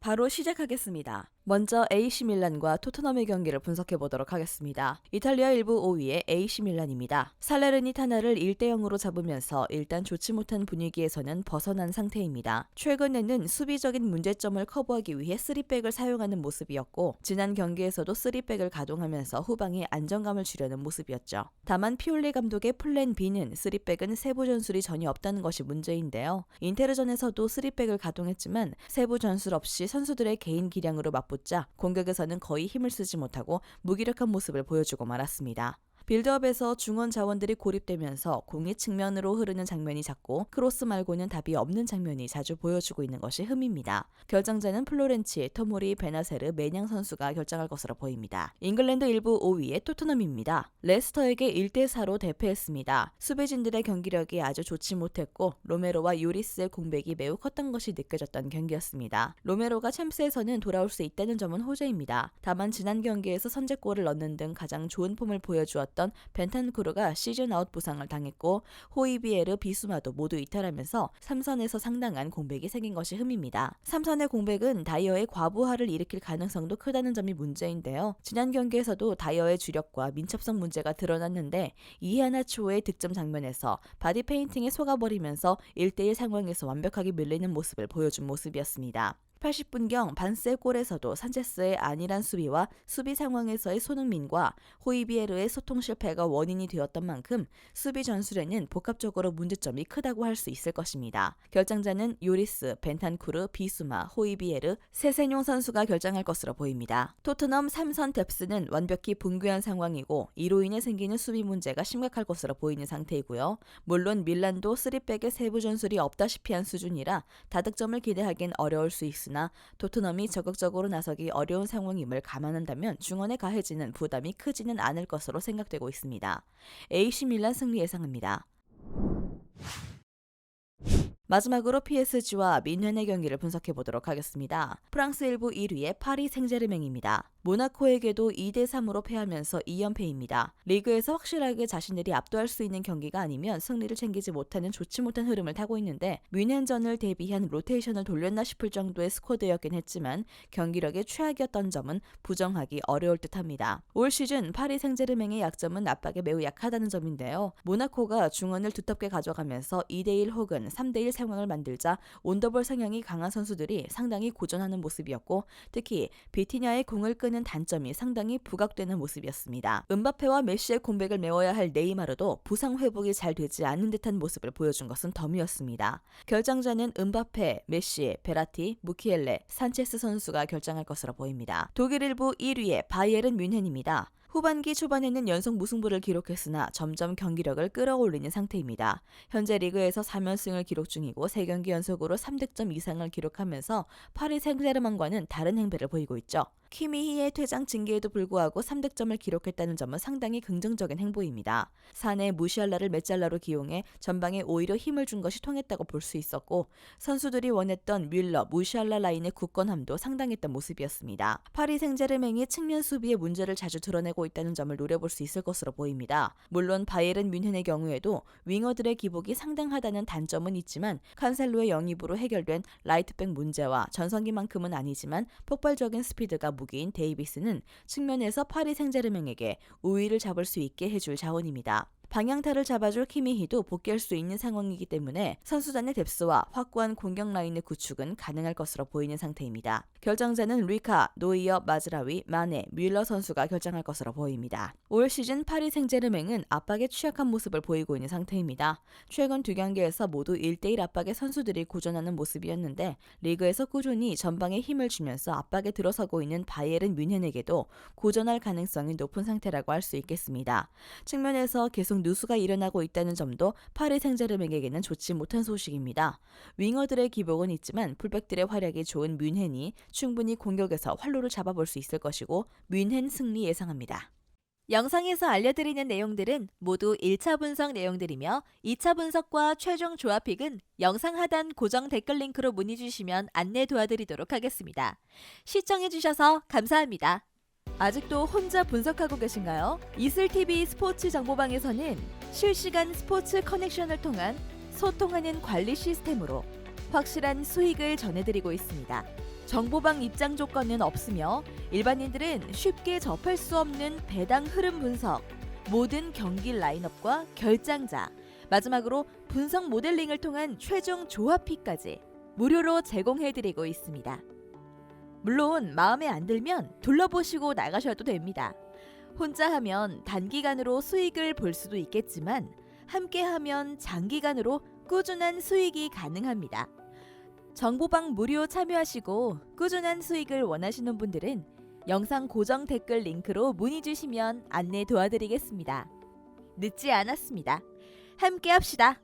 바로 시작하겠습니다. 먼저 AC 밀란과 토트넘의 경기를 분석해 보도록 하겠습니다. 이탈리아 1부 5위의 AC 밀란입니다. 살레르니타나를 1대0으로 잡으면서 일단 좋지 못한 분위기에서는 벗어난 상태입니다. 최근에는 수비적인 문제점을 커버하기 위해 3백을 사용하는 모습이었고 지난 경기에서도 3백을 가동하면서 후방에 안정감을 주려는 모습이었죠. 다만 피올리 감독의 플랜 B는 3백은 세부 전술이 전혀 없다는 것이 문제인데요. 인테르전에서도 3백을 가동했지만 세부 전술 없이 선수들의 개인 기량으로 맞붙자 공격에서는 거의 힘을 쓰지 못하고 무기력한 모습을 보여주고 말았습니다. 빌드업에서 중원 자원들이 고립되면서 공이 측면으로 흐르는 장면이 잦고 크로스 말고는 답이 없는 장면이 자주 보여주고 있는 것이 흠입니다. 결정자는 플로렌치, 토모리, 베나세르, 메냥 선수가 결정할 것으로 보입니다. 잉글랜드 1부 5위의 토트넘입니다. 레스터에게 1대4로 대패했습니다. 수비진들의 경기력이 아주 좋지 못했고 로메로와 요리스의 공백이 매우 컸던 것이 느껴졌던 경기였습니다. 로메로가 챔스에서는 돌아올 수 있다는 점은 호재입니다. 다만 지난 경기에서 선제골을 넣는 등 가장 좋은 폼을 보여주었던 벤탄쿠르가 시즌 아웃 부상을 당했고 호이비에르, 비수마도 모두 이탈하면서 3선에서 상당한 공백이 생긴 것이 흠입니다. 3선의 공백은 다이어의 과부하를 일으킬 가능성도 크다는 점이 문제인데요. 지난 경기에서도 다이어의 주력과 민첩성 문제가 드러났는데 이해하나초의 득점 장면에서 바디 페인팅에 속아버리면서 1대1 상황에서 완벽하게 밀리는 모습을 보여준 모습이었습니다. 80분경 반스의 골에서도 산체스의 안일한 수비와 수비 상황에서의 손흥민과 호이비에르의 소통 실패가 원인이 되었던 만큼 수비 전술에는 복합적으로 문제점이 크다고 할 수 있을 것입니다. 결정자는 요리스, 벤탄쿠르, 비수마, 호이비에르, 세세뇽 선수가 결정할 것으로 보입니다. 토트넘 3선 뎁스는 완벽히 붕괴한 상황이고 이로 인해 생기는 수비 문제가 심각할 것으로 보이는 상태이고요. 물론 밀란도 3백의 세부 전술이 없다시피 한 수준이라 다득점을 기대하기는 어려울 수 있습니다. 토트넘이 적극적으로 나서기 어려운 상황임을 감안한다면 중원에 가해지는 부담이 크지는 않을 것으로 생각되고 있습니다. AC 밀란 승리 예상합니다. 마지막으로 PSG와 민헨의 경기를 분석해 보도록 하겠습니다. 프랑스 1부 1위의 파리 생제르맹입니다. 모나코에게도 2대3으로 패하면서 2연패입니다. 리그에서 확실하게 자신들이 압도할 수 있는 경기가 아니면 승리를 챙기지 못하는 좋지 못한 흐름을 타고 있는데 뮌헨전을 대비한 로테이션을 돌렸나 싶을 정도의 스쿼드였긴 했지만 경기력의 최악이었던 점은 부정하기 어려울 듯합니다. 올 시즌 파리 생제르맹의 약점은 압박에 매우 약하다는 점인데요. 모나코가 중원을 두텁게 가져가면서 2대1 혹은 3대1 상황을 만들자 온더볼 성향이 강한 선수들이 상당히 고전하는 모습이었고 특히 비티냐의 공을 끄는 단점이 상당히 부각되는 모습이었습니다. 은바페와 메시의 공백을 메워야 할 네이마르도 부상 회복이 잘 되지 않는 듯한 모습을 보여준 것은 덤이었습니다. 결정자는 은바페, 메시, 베라티, 무키엘레, 산체스 선수가 결정할 것으로 보입니다. 독일 1부 1위의 바이에른 뮌헨입니다. 후반기 초반에는 연속 무승부를 기록했으나 점점 경기력을 끌어올리는 상태입니다. 현재 리그에서 3연승을 기록 중이고 3경기 연속으로 3득점 이상을 기록하면서 파리 생제르맹과는 다른 행배를 보이고 있죠. 키미히의 퇴장 징계에도 불구하고 3득점을 기록했다는 점은 상당히 긍정적인 행보입니다. 사내 무시알라를 메짤라로 기용해 전방에 오히려 힘을 준 것이 통했다고 볼 수 있었고 선수들이 원했던 뮬러, 무시알라 라인의 굳건함도 상당했던 모습이었습니다. 파리 생제르맹이 측면 수비의 문제를 자주 드러내고 있다는 점을 노려볼 수 있을 것으로 보입니다. 물론 바이에른 뮌헨의 경우에도 윙어들의 기복이 상당하다는 단점은 있지만 칸셀로의 영입으로 해결된 라이트백 문제와 전성기만큼은 아니지만 폭발적인 스피드가 무기인 데이비스는 측면에서 파리 생제르맹에게 우위를 잡을 수 있게 해줄 자원입니다. 방향타를 잡아줄 키미히도 복귀할 수 있는 상황이기 때문에 선수단의 뎁스와 확고한 공격 라인의 구축은 가능할 것으로 보이는 상태입니다. 결정자는 리카, 노이어, 마즈라위, 마네, 뮬러 선수가 결정할 것으로 보입니다. 올 시즌 파리 생제르맹은 압박에 취약한 모습을 보이고 있는 상태입니다. 최근 2경기에서 모두 1대1 압박에 선수들이 고전하는 모습이었는데 리그에서 꾸준히 전방에 힘을 주면서 압박에 들어서고 있는 바이에른 뮌헨에게도 고전할 가능성이 높은 상태라고 할 수 있겠습니다. 측면에서 계속 누수가 일어나고 있다는 점도 파리 생제르맹에게는 좋지 못한 소식입니다. 윙어들의 기복은 있지만 풀백들의 활약이 좋은 뮌헨이 충분히 공격에서 활로를 잡아볼 수 있을 것이고 뮌헨 승리 예상합니다. 영상에서 알려드리는 내용들은 모두 1차 분석 내용들이며 2차 분석과 최종 조합픽은 영상 하단 고정 댓글 링크로 문의 주시면 안내 도와드리도록 하겠습니다. 시청해주셔서 감사합니다. 아직도 혼자 분석하고 계신가요? 이슬TV 스포츠 정보방에서는 실시간 스포츠 커넥션을 통한 소통하는 관리 시스템으로 확실한 수익을 전해드리고 있습니다. 정보방 입장 조건은 없으며 일반인들은 쉽게 접할 수 없는 배당 흐름 분석, 모든 경기 라인업과 결장자, 마지막으로 분석 모델링을 통한 최종 조합비까지 무료로 제공해드리고 있습니다. 물론 마음에 안 들면 둘러보시고 나가셔도 됩니다. 혼자 하면 단기간으로 수익을 볼 수도 있겠지만 함께 하면 장기간으로 꾸준한 수익이 가능합니다. 정보방 무료 참여하시고 꾸준한 수익을 원하시는 분들은 영상 고정 댓글 링크로 문의 주시면 안내 도와드리겠습니다. 늦지 않았습니다. 함께 합시다.